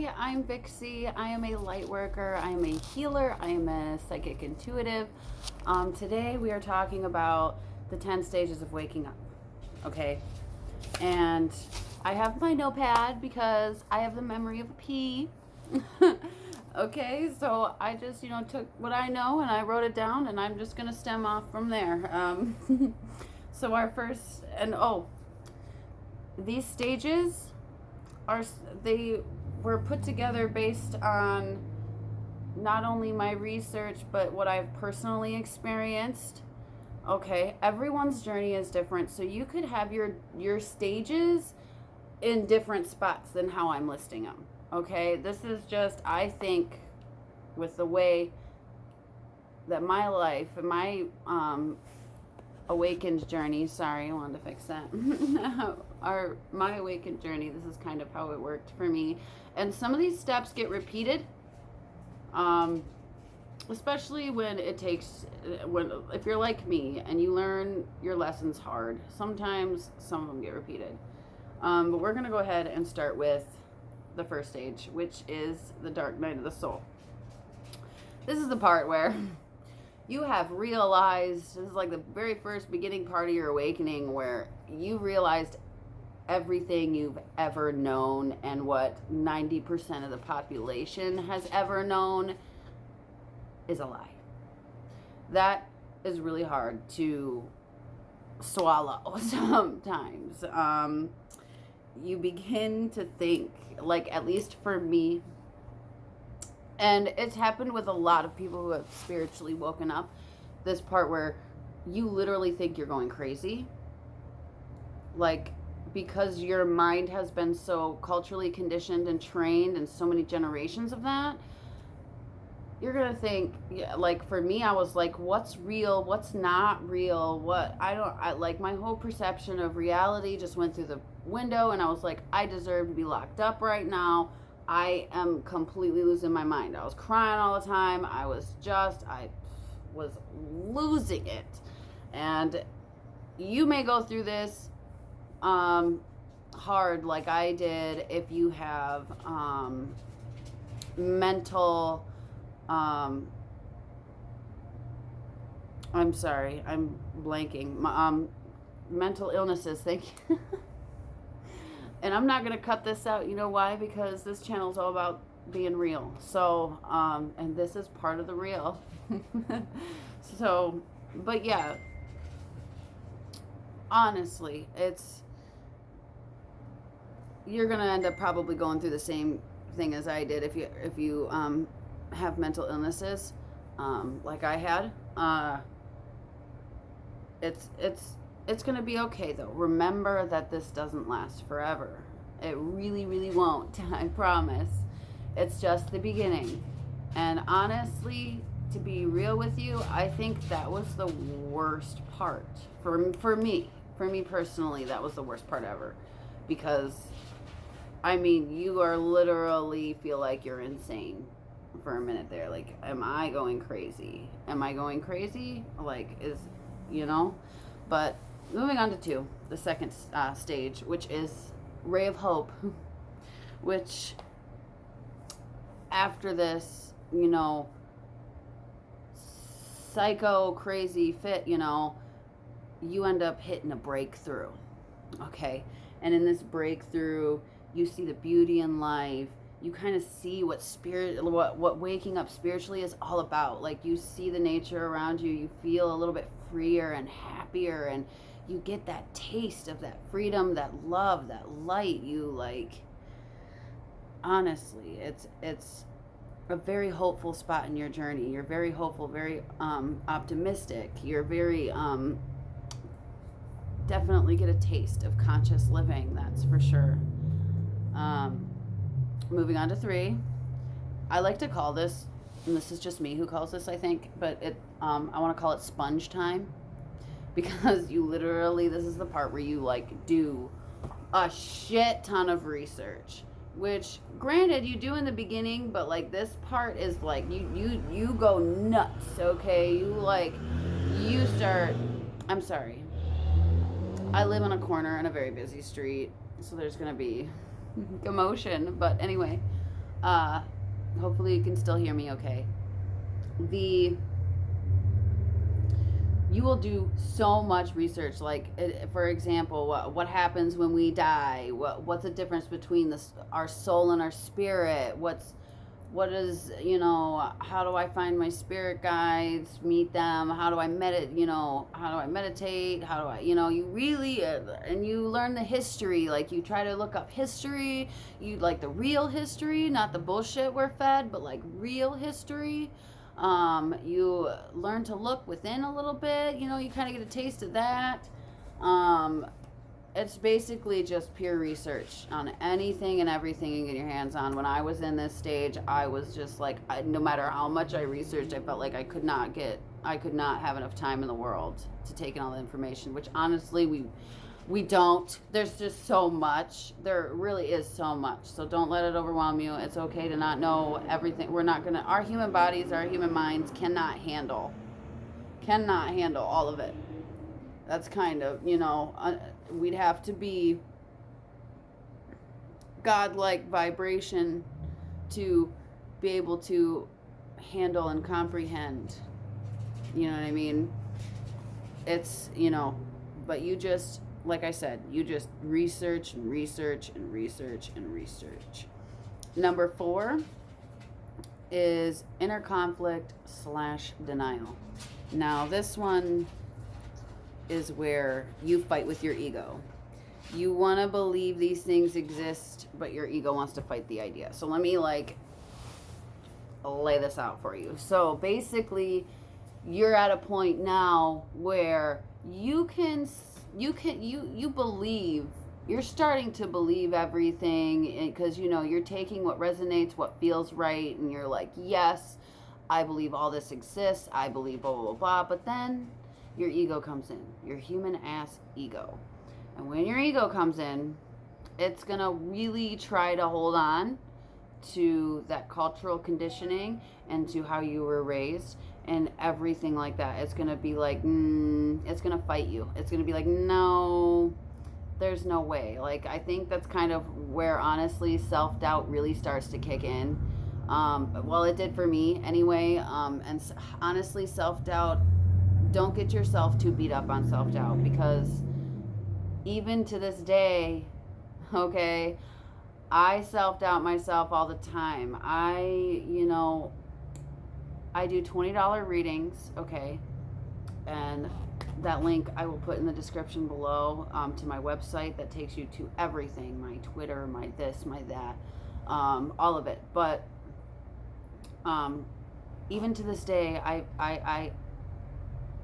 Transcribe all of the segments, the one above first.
Hi, I'm Vixie. I am a light worker. I am a healer. I am a psychic intuitive. Today we are talking about the 10 stages of waking up. Okay. And I have my notepad because I have the memory of a pea. Okay, so I just, took what I know and I wrote it down and I'm just going to stem off from there. So our first, these stages they were put together based on not only my research but what I've personally experienced. Okay, everyone's journey is different, so you could have your stages in different spots than how I'm listing them. Okay, this is just, I think, with the way that my life and my awakened journey, sorry, I wanted to fix that. My awakened journey, this is kind of how it worked for me. And some of these steps get repeated, especially when if you're like me and you learn your lessons hard, sometimes some of them get repeated. But we're going to go ahead and start with the first stage, which is the dark night of the soul. This is the part where you have realized, this is like the very first beginning part of your awakening, where you realized everything you've ever known and what 90% of the population has ever known is a lie. That is really hard to swallow sometimes. You begin to think, like, at least for me, and it's happened with a lot of people who have spiritually woken up, this part where you literally think you're going crazy. Like, because your mind has been so culturally conditioned and trained and so many generations of that, you're going to think, like, for me, I was like, what's real? What's not real? Like, my whole perception of reality just went through the window, and I was like, I deserve to be locked up right now. I am completely losing my mind. I was crying all the time. I was losing it. And you may go through this hard like I did if you have mental, I'm sorry, I'm blanking. Mental illnesses, thank you. And I'm not going to cut this out. You know why? Because this channel is all about being real. So, and this is part of the real. So, but yeah, honestly, you're going to end up probably going through the same thing as I did if you have mental illnesses, like I had. It's going to be okay, though. Remember that this doesn't last forever. It really, really won't. I promise. It's just the beginning. And honestly, to be real with you, I think that was the worst part. For me personally, that was the worst part ever. Because, I mean, you are literally feel like you're insane for a minute there. Like, am I going crazy? Am I going crazy? Like, But moving on to 2, the second stage, which is Ray of Hope, which after this, psycho crazy fit, you end up hitting a breakthrough. Okay. And in this breakthrough, you see the beauty in life. You kind of see what waking up spiritually is all about. Like, you see the nature around you. You feel a little bit freer and happier, and you get that taste of that freedom, that love, that light. Honestly, it's a very hopeful spot in your journey. You're very hopeful, very optimistic. You're very definitely get a taste of conscious living, that's for sure. Moving on to 3, I like to call this, and this is just me who calls this, I think, but I want to call it sponge time, because you literally, this is the part where you do a shit ton of research, which granted you do in the beginning, but this part is you go nuts. Okay, you start, I'm sorry, I live on a corner in a very busy street, so there's gonna be commotion, but anyway, Uh, hopefully you can still hear me okay. The you will do so much research, like for example, what happens when we die, what's the difference between our soul and our spirit, what is, how do I find my spirit guides, meet them, how do I meditate, how do I, you really, and you learn the history, like you try to look up history, you like the real history, not the bullshit we're fed, but like real history. You learn to look within a little bit, you kind of get a taste of that. um, it's basically just pure research on anything and everything you get your hands on. When I was in this stage, I was just like, no matter how much I researched, I felt like I could not have enough time in the world to take in all the information, which honestly we don't. There's just so much. There really is so much. So don't let it overwhelm you. It's okay to not know everything. Our human bodies, our human minds cannot handle all of it. That's kind of, we'd have to be godlike vibration to be able to handle and comprehend. You know what I mean? It's, but you just, like I said, you just research and research and research and research. Number 4 is inner conflict / denial. Now, this one is where you fight with your ego. You want to believe these things exist, but your ego wants to fight the idea. So let me lay this out for you. So basically, you're at a point now where you believe, you're starting to believe everything, because you're taking what resonates, what feels right, and you're like, yes, I believe all this exists, I believe blah blah blah blah. But then your ego comes in, your human ass ego. And when your ego comes in, it's gonna really try to hold on to that cultural conditioning and to how you were raised and everything like that. It's gonna be like, it's gonna fight you. It's gonna be like, no, there's no way. Like, I think that's kind of where honestly self-doubt really starts to kick in. Well, it did for me anyway. And honestly, self-doubt, don't get yourself too beat up on self-doubt, because even to this day, okay, I self-doubt myself all the time. I do $20 readings, okay, and that link I will put in the description below, to my website that takes you to everything, my Twitter, my this, my that, all of it. But even to this day,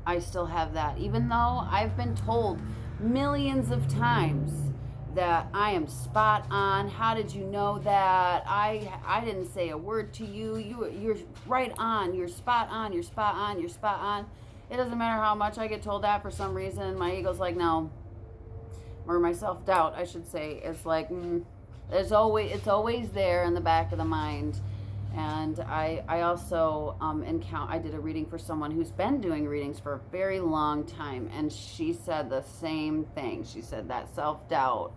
I still have that, even though I've been told millions of times that I am spot on. How did you know that? I didn't say a word to you. You're right on. You're spot on. You're spot on. You're spot on. It doesn't matter how much I get told that, for some reason my ego's like, no. Or my self-doubt, I should say, is like, it's always there in the back of the mind. And I also I did a reading for someone who's been doing readings for a very long time, and she said the same thing. She said that self-doubt,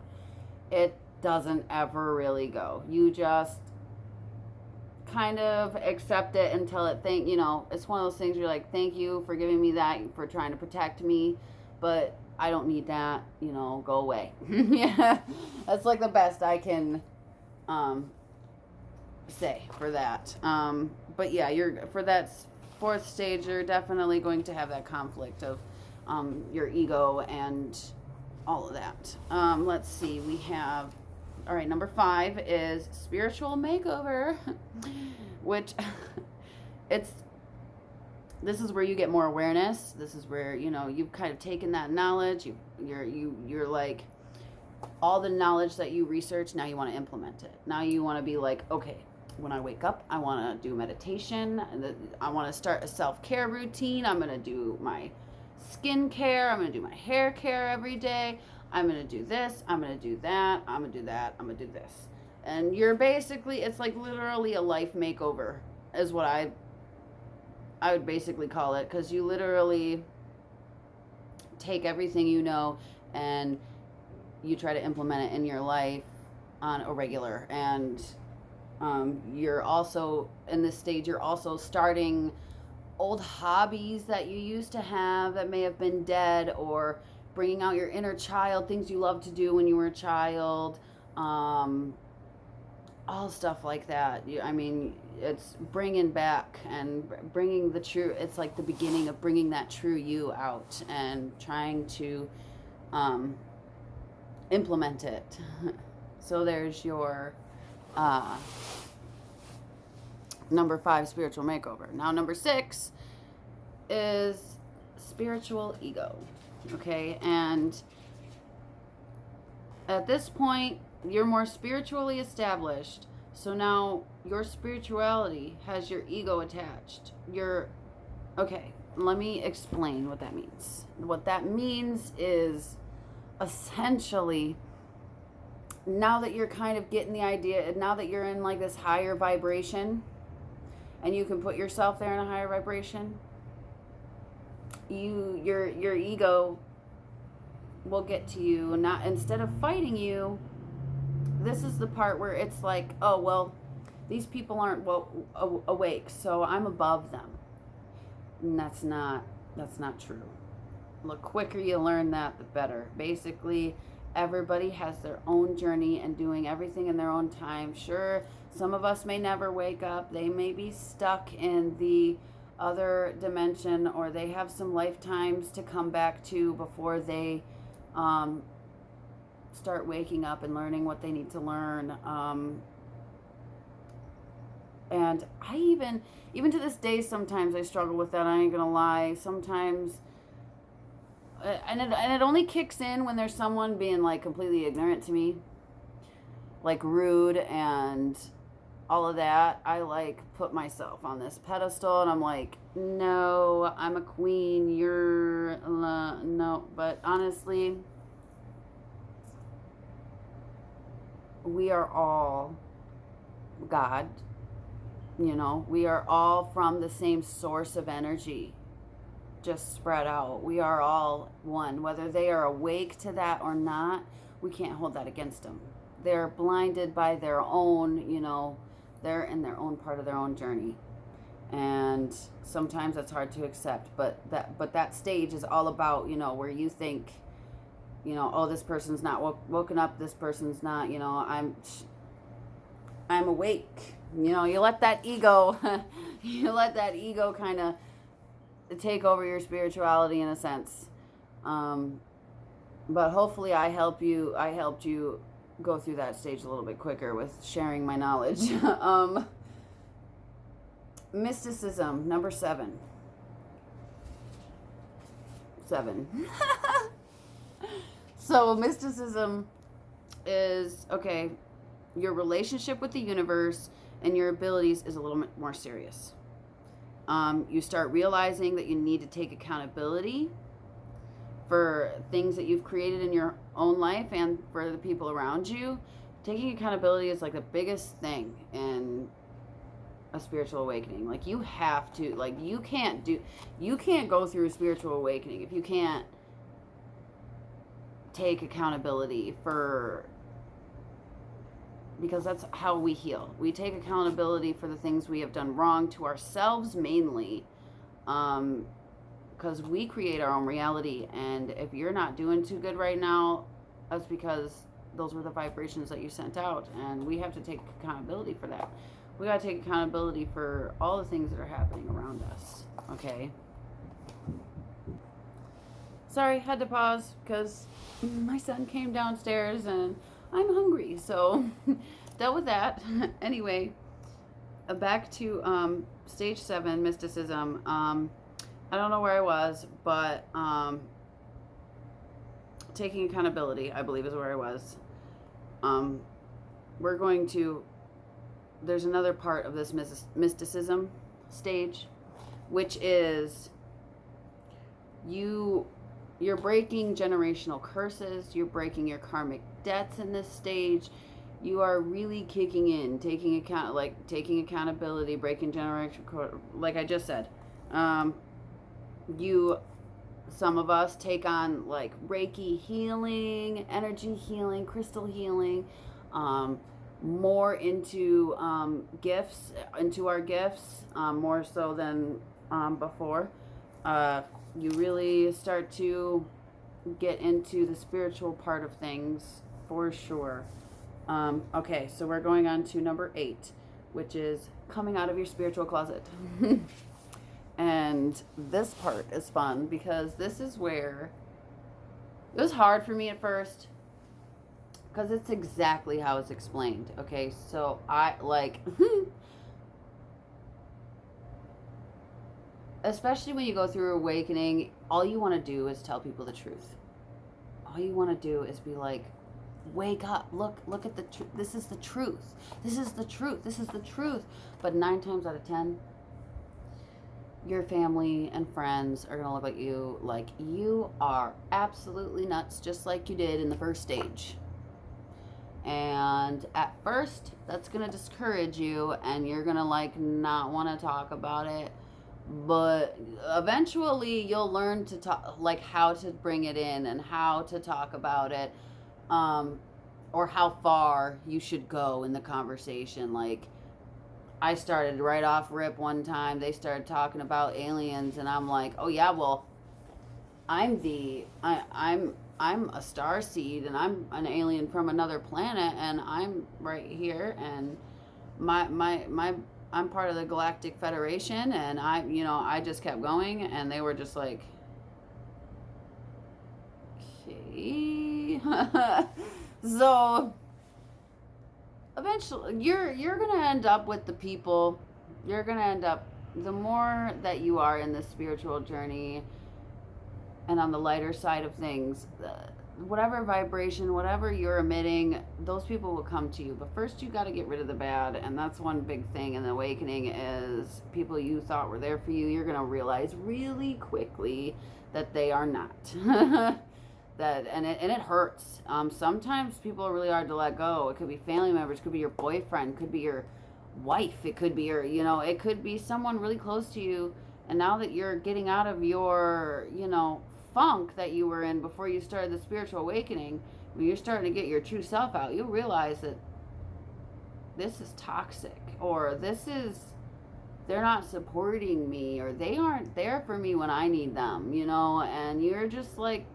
it doesn't ever really go. You just kind of accept it until it's one of those things you're like, thank you for giving me that, for trying to protect me, but I don't need that, go away. Yeah, that's like the best I can say for that. But yeah, for that 4th stage, you're definitely going to have that conflict of your ego and all of that. Let's see, we have, all right, number 5 is spiritual makeover, which this is where you get more awareness. This is where you've kind of taken that knowledge, you're like, all the knowledge that you research, now you want to implement it. Now you want to be like, okay, when I wake up, I want to do meditation, and I want to start a self-care routine. I'm going to do my skin care, I'm going to do my hair care every day, I'm going to do this, I'm going to do that, I'm going to do that, I'm going to do this. And you're basically, it's like literally a life makeover is what I would basically call it, because you literally take everything and you try to implement it in your life on a regular. And You're also in this stage, you're also starting old hobbies that you used to have that may have been dead, or bringing out your inner child, things you loved to do when you were a child, all stuff like that. I mean, it's bringing back and bringing the true, it's like the beginning of bringing that true you out and trying to implement it. So there's your number 5, spiritual makeover. Now, number 6 is spiritual ego. Okay, and at this point, you're more spiritually established. So now your spirituality has your ego attached. Okay, let me explain what that means. What that means is essentially, now that you're kind of getting the idea, now that you're in like this higher vibration, and you can put yourself there in a higher vibration, your ego will get to you. Not, instead of fighting you, this is the part where it's like, oh well, these people aren't awake, so I'm above them. And that's not true. The quicker you learn that, the better. Basically, everybody has their own journey and doing everything in their own time. Sure, some of us may never wake up. They may be stuck in the other dimension, or they have some lifetimes to come back to before they start waking up and learning what they need to learn. And I even to this day, sometimes I struggle with that. I ain't gonna lie. Sometimes, and it only kicks in when there's someone being like completely ignorant to me, like rude and all of that. I like put myself on this pedestal, and I'm like, no, I'm a queen. You're no. But honestly, we are all God. You know, we are all from the same source of energy, just spread out. We are all one. Whether they are awake to that or not, we can't hold that against them. They're blinded by their own, you know, they're in their own part of their own journey. And sometimes that's hard to accept, but that stage is all about, you know, where you think, you know, oh, this person's not woken up, this person's not, you know, I'm awake. You know, you let that ego kind of take over your spirituality in a sense. But hopefully I helped you go through that stage a little bit quicker with sharing my knowledge. Mysticism, number 7. 7. So mysticism is, okay, your relationship with the universe and your abilities is a little bit more serious. You start realizing that you need to take accountability for things that you've created in your own life and for the people around you. Taking accountability is like the biggest thing in a spiritual awakening. Like, you have to, like, you can't go through a spiritual awakening if you can't take accountability for, because that's how we heal. We take accountability for the things we have done wrong to ourselves mainly, because we create our own reality. And if you're not doing too good right now, that's because those were the vibrations that you sent out, and we have to take accountability for that. We got to take accountability for all the things that are happening around us. Okay, sorry, had to pause because my son came downstairs and I'm hungry, so dealt with that. Anyway, back to stage 7, mysticism. I don't know where I was, but taking accountability, I believe, is where I was. We're going to, there's another part of this mysticism stage, which is you're breaking generational curses, you're breaking your karmic debts in this stage. You are really kicking in, taking accountability, breaking generational, like I just said. Some of us take on like Reiki healing, energy healing, crystal healing, more into gifts, into our gifts, more so than before. You really start to get into the spiritual part of things for sure. Okay, so we're going on to number 8, which is coming out of your spiritual closet. And this part is fun because this is where it was hard for me at first because it's exactly how it's explained. Okay, so I like, especially when you go through awakening, all you want to do is tell people the truth. All you want to do is be like, wake up, look at the truth. This is the truth. This is the truth. This is the truth. But 9 times out of 10, your family and friends are going to look at you like you are absolutely nuts, just like you did in the first stage. And at first, that's going to discourage you, and you're going to like not want to talk about it. But eventually, you'll learn to talk, like how to bring it in and how to talk about it, or how far you should go in the conversation. Like, I started right off rip one time. They started talking about aliens, and I'm like, oh yeah, well, I'm a star seed, and I'm an alien from another planet, and I'm right here, and I'm part of the Galactic Federation, and I just kept going, and they were just like, okay. So eventually you're gonna end up with the people. You're gonna end up, the more that you are in this spiritual journey and on the lighter side of things, whatever vibration, whatever you're emitting, those people will come to you. But first, you got to get rid of the bad, and that's one big thing in the awakening is people you thought were there for you. You're gonna realize really quickly that they are not. And it hurts. Sometimes people are really hard to let go. It could be family members, it could be your boyfriend, it could be your wife, it could be your, it could be someone really close to you. And now that you're getting out of your, funk that you were in before you started the spiritual awakening, when you're starting to get your true self out, you'll realize that this is toxic, or they're not supporting me, or they aren't there for me when I need them, and you're just like,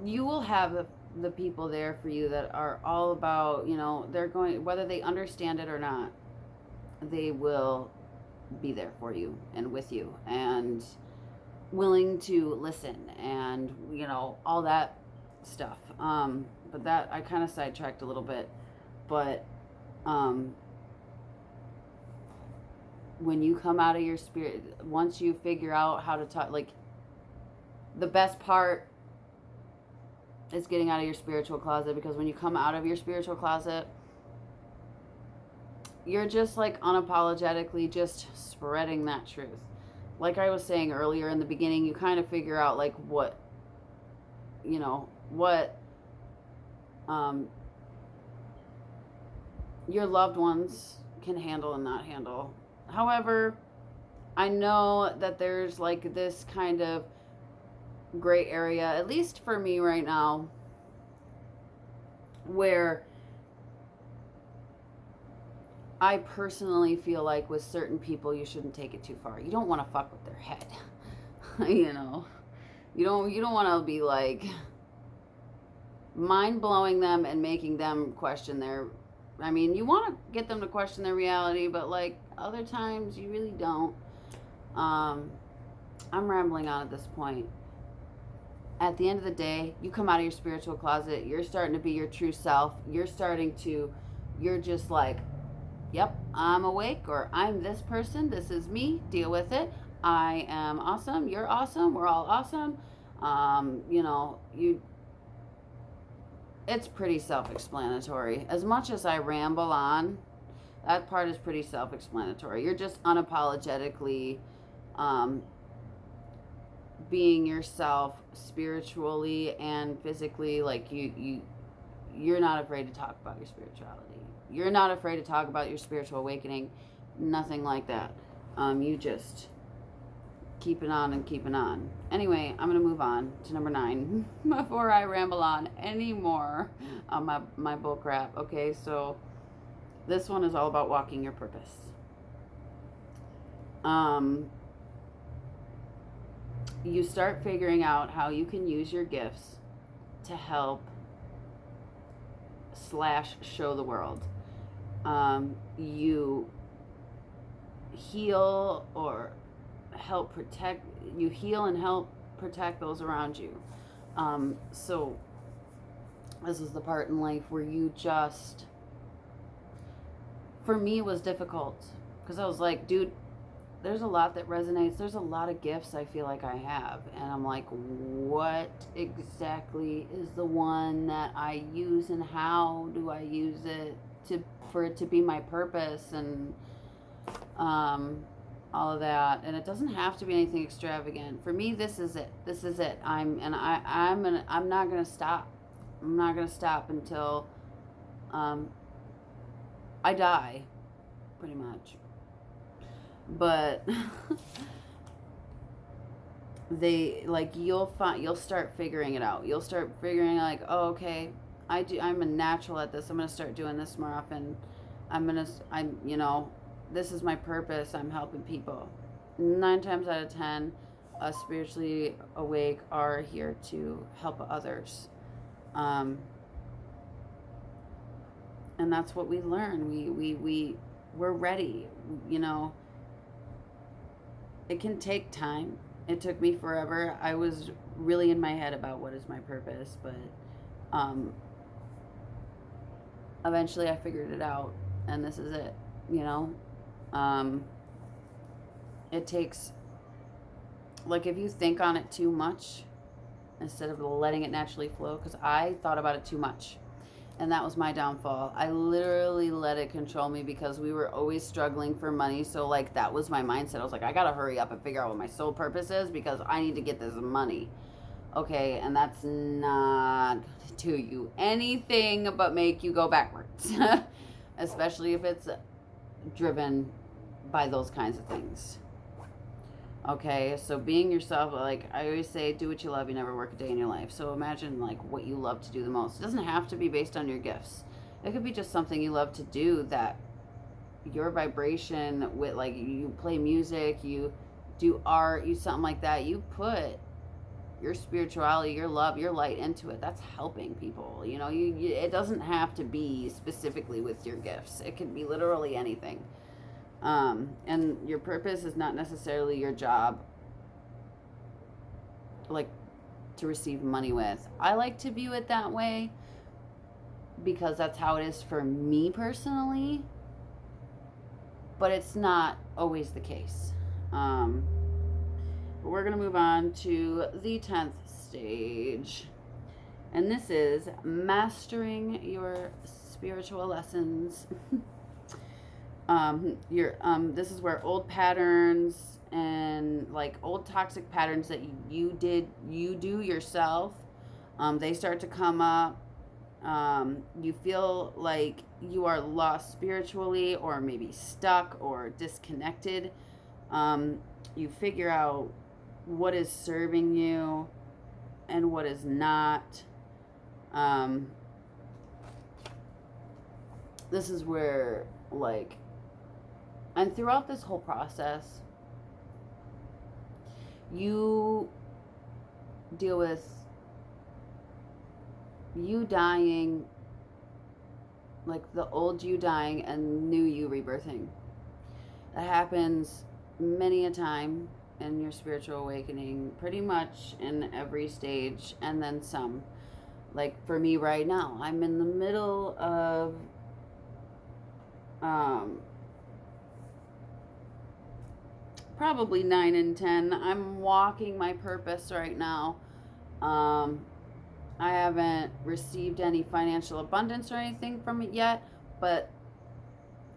you will have the people there for you that are all about, they're going, whether they understand it or not, they will be there for you and with you and willing to listen and, all that stuff. But that, I kind of sidetracked a little bit, but when you come out of your spirit, once you figure out how to talk, like, the best part is getting out of your spiritual closet, because when you come out of your spiritual closet, you're just like unapologetically just spreading that truth. Like I was saying earlier in the beginning, you kind of figure out like what your loved ones can handle and not handle. However, I know that there's like this kind of gray area, at least for me right now, where I personally feel like with certain people you shouldn't take it too far. You don't want to fuck with their head. You don't want to be like mind blowing them and making them question their, you want to get them to question their reality, but like other times you really don't. I'm rambling on at this point. At the end of the day, you come out of your spiritual closet, you're starting to be your true self. You're just like, yep, I'm awake, or I'm this person, this is me, deal with it. I am awesome, you're awesome, we're all awesome. It's pretty self-explanatory. As much as I ramble on, that part is pretty self-explanatory. You're just unapologetically being yourself spiritually and physically. Like you're not afraid to talk about your spirituality. You're not afraid to talk about your spiritual awakening. Nothing like that. You just keeping on and keeping on. Anyway, I'm going to move on to number 9 before I ramble on anymore on my bull crap. Okay, so this one is all about walking your purpose. You start figuring out how you can use your gifts to help / show the world. You heal or help protect, you heal and help protect those around you. So this is the part in life where you just, for me, it was difficult because I was like, dude, there's a lot that resonates. There's a lot of gifts I feel like I have. And I'm like, what exactly is the one that I use and how do I use it for it to be my purpose and all of that. And it doesn't have to be anything extravagant. For me, this is it. This is it. I'm not going to stop. I'm not going to stop until I die, pretty much. But you'll start figuring it out. You'll start figuring like, oh, okay, I'm a natural at this. I'm going to start doing this more often. This is my purpose. I'm helping people. 9 times out of 10, us spiritually awake are here to help others. And that's what we learn. We're ready, It can take time. It took me forever. I was really in my head about what is my purpose, but eventually I figured it out, and this is it, It takes, like, if you think on it too much, instead of letting it naturally flow, because I thought about it too much. And that was my downfall. I literally let it control me because we were always struggling for money. So, like, that was my mindset. I was like, I got to hurry up and figure out what my soul purpose is because I need to get this money. Okay, and that's not going to do you anything but make you go backwards. Especially if it's driven by those kinds of things. Okay, so being yourself, like I always say, do what you love, you never work a day in your life. So imagine like what you love to do the most. It doesn't have to be based on your gifts. It could be just something you love to do that your vibration with, like you play music, you do art, you something like that. You put your spirituality, your love, your light into it. That's helping people. It doesn't have to be specifically with your gifts. It can be literally anything. And your purpose is not necessarily your job, like, to receive money with. I like to view it that way because that's how it is for me personally, but it's not always the case. But we're going to move on to the 10th stage, and this is mastering your spiritual lessons. This is where old patterns and like old toxic patterns that you do yourself, they start to come up. You feel like you are lost spiritually or maybe stuck or disconnected. You figure out what is serving you and what is not. This is where, like, and throughout this whole process, you deal with you dying, like the old you dying and new you rebirthing. That happens many a time in your spiritual awakening, pretty much in every stage, and then some. Like for me right now, I'm in the middle of probably 9 and 10. I'm walking my purpose right now. I haven't received any financial abundance or anything from it yet, but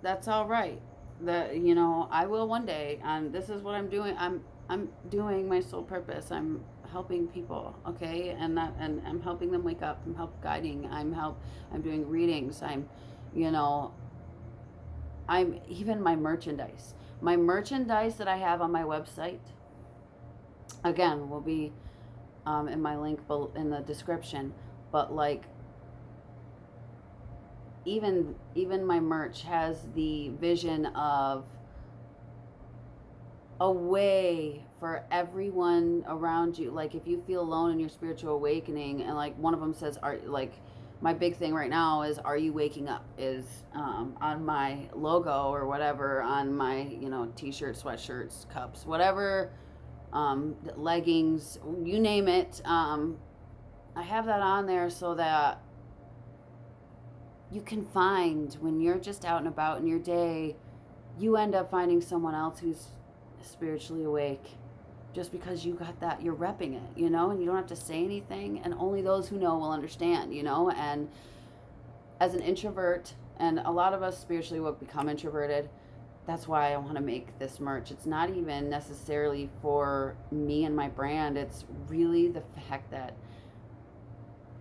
that's all right. I will one day, and this is what I'm doing. I'm doing my soul purpose. I'm helping people, okay, and I'm helping them wake up. I'm guiding. I'm doing readings. I'm even my merchandise. My merchandise that I have on my website, again, will be in my link in the description. But like, even my merch has the vision of a way for everyone around you. Like, if you feel alone in your spiritual awakening, and like one of them says, are like, my big thing right now is, are you waking up, is on my logo or whatever, on my, you know, t-shirts, sweatshirts, cups, whatever, leggings, you name it. I have that on there so that you can find, when you're just out and about in your day, you end up finding someone else who's spiritually awake, just because you got that, you're repping it, you know, and you don't have to say anything, and only those who know will understand, you know. And as an introvert, and a lot of us spiritually will become introverted, that's why I want to make this merch. It's not even necessarily for me and my brand. It's really the fact that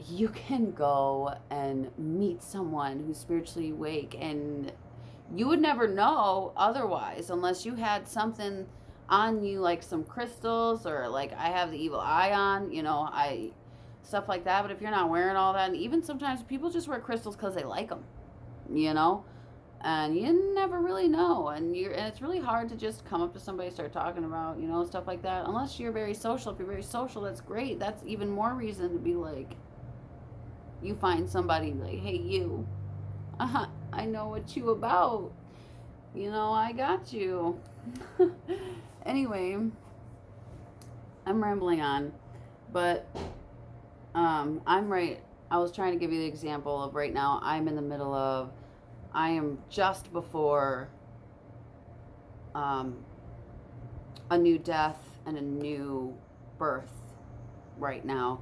you can go and meet someone who's spiritually awake, and you would never know otherwise, unless you had something on you, like some crystals, or like I have the evil eye on, you know, stuff like that. But if you're not wearing all that, and even sometimes people just wear crystals because they like them, you know, and you never really know. And it's really hard to just come up to somebody, start talking about, you know, stuff like that, unless you're very social. If you're very social, that's great. That's even more reason to be like, you find somebody like, hey, you, I know what you about, you know, I got you. Anyway, I'm rambling on, but I'm right. I was trying to give you the example of right now. I'm in the middle of, I am just before a new death and a new birth right now.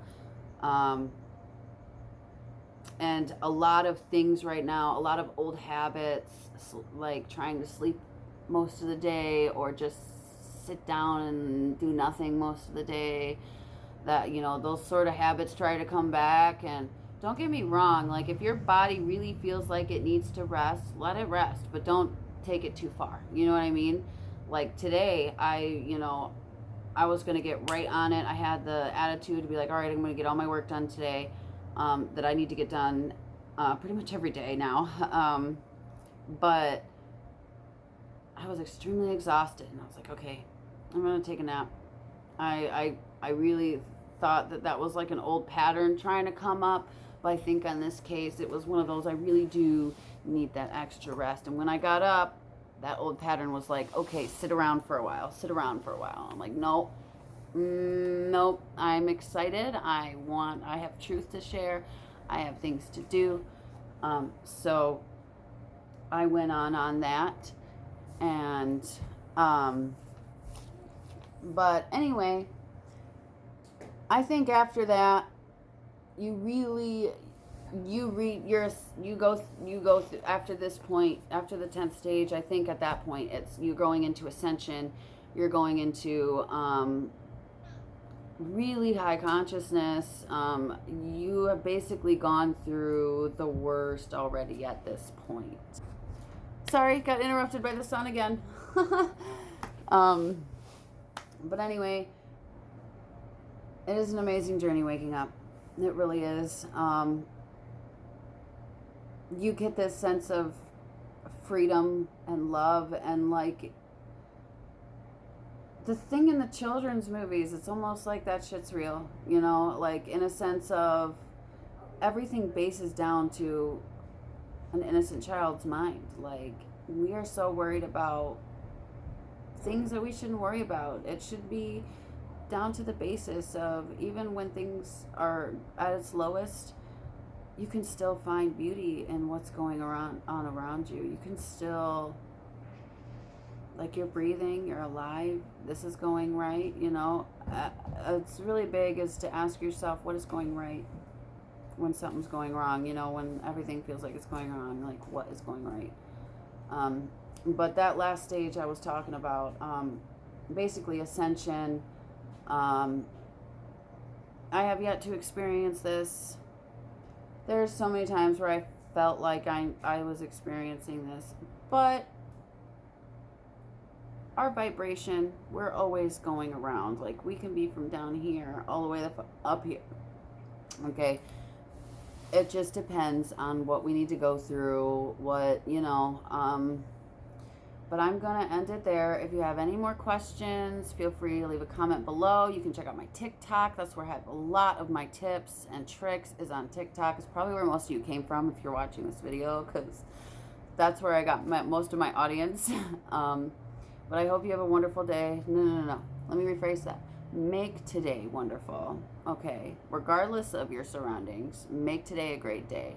And a lot of things right now, a lot of old habits, like trying to sleep most of the day, or just sit down and do nothing most of the day, that, you know, those sort of habits try to come back. And don't get me wrong, like, if your body really feels like it needs to rest, let it rest, but don't take it too far, you know what I mean? Like today, I was going to get right on it. I had the attitude to be like, all right, I'm going to get all my work done today, that I need to get done pretty much every day now. But I was extremely exhausted, and I was like, okay, I'm going to take a nap. I really thought that was like an old pattern trying to come up, but I think on this case, it was one of those, I really do need that extra rest. And when I got up, that old pattern was like, okay, sit around for a while. I'm like, nope. Nope. I'm excited. I have truth to share. I have things to do. So I went on that. And, but anyway, I think after that, you go through, after this point, after the 10th stage, I think at that point you're going into ascension, you're going into really high consciousness. You have basically gone through the worst already at this point. Sorry, got interrupted by the sun again. But anyway, it is an amazing journey waking up. It really is. You get this sense of freedom and love, and like the thing in the children's movies, it's almost like that shit's real, you know, like in a sense of everything bases down to an innocent child's mind. Like, we are so worried about things that we shouldn't worry about. It should be down to the basis of, even when things are at its lowest, you can still find beauty in what's going on around you. You can still, like, you're breathing, you're alive, this is going right, you know. It's really big is to ask yourself, what is going right when something's going wrong, you know, when everything feels like it's going wrong, like, what is going right? But that last stage I was talking about, basically ascension, I have yet to experience this. There's so many times where I felt like I was experiencing this, but our vibration, we're always going around. Like we can be from down here all the way up here. Okay. It just depends on what we need to go through, what, but I'm going to end it there. If you have any more questions, feel free to leave a comment below. You can check out my TikTok. That's where I have a lot of my tips and tricks is on TikTok. It's probably where most of you came from if you're watching this video, because that's where I got most of my audience. But I hope you have a wonderful day. No. Let me rephrase that. Make today wonderful. Okay. Regardless of your surroundings, make today a great day.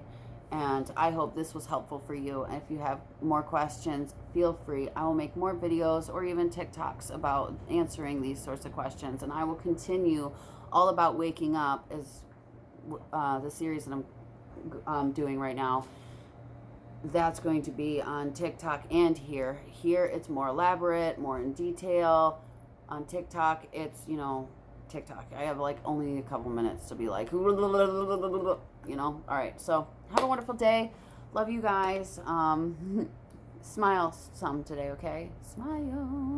And I hope this was helpful for you. And if you have more questions, feel free. I will make more videos or even TikToks about answering these sorts of questions. And I will continue all about waking up as the series that I'm doing right now. That's going to be on TikTok and here. Here it's more elaborate, more in detail. On TikTok, it's, TikTok. I have like only a couple minutes to be like, all right. So have a wonderful day. Love you guys. Smile some today, okay? Smile.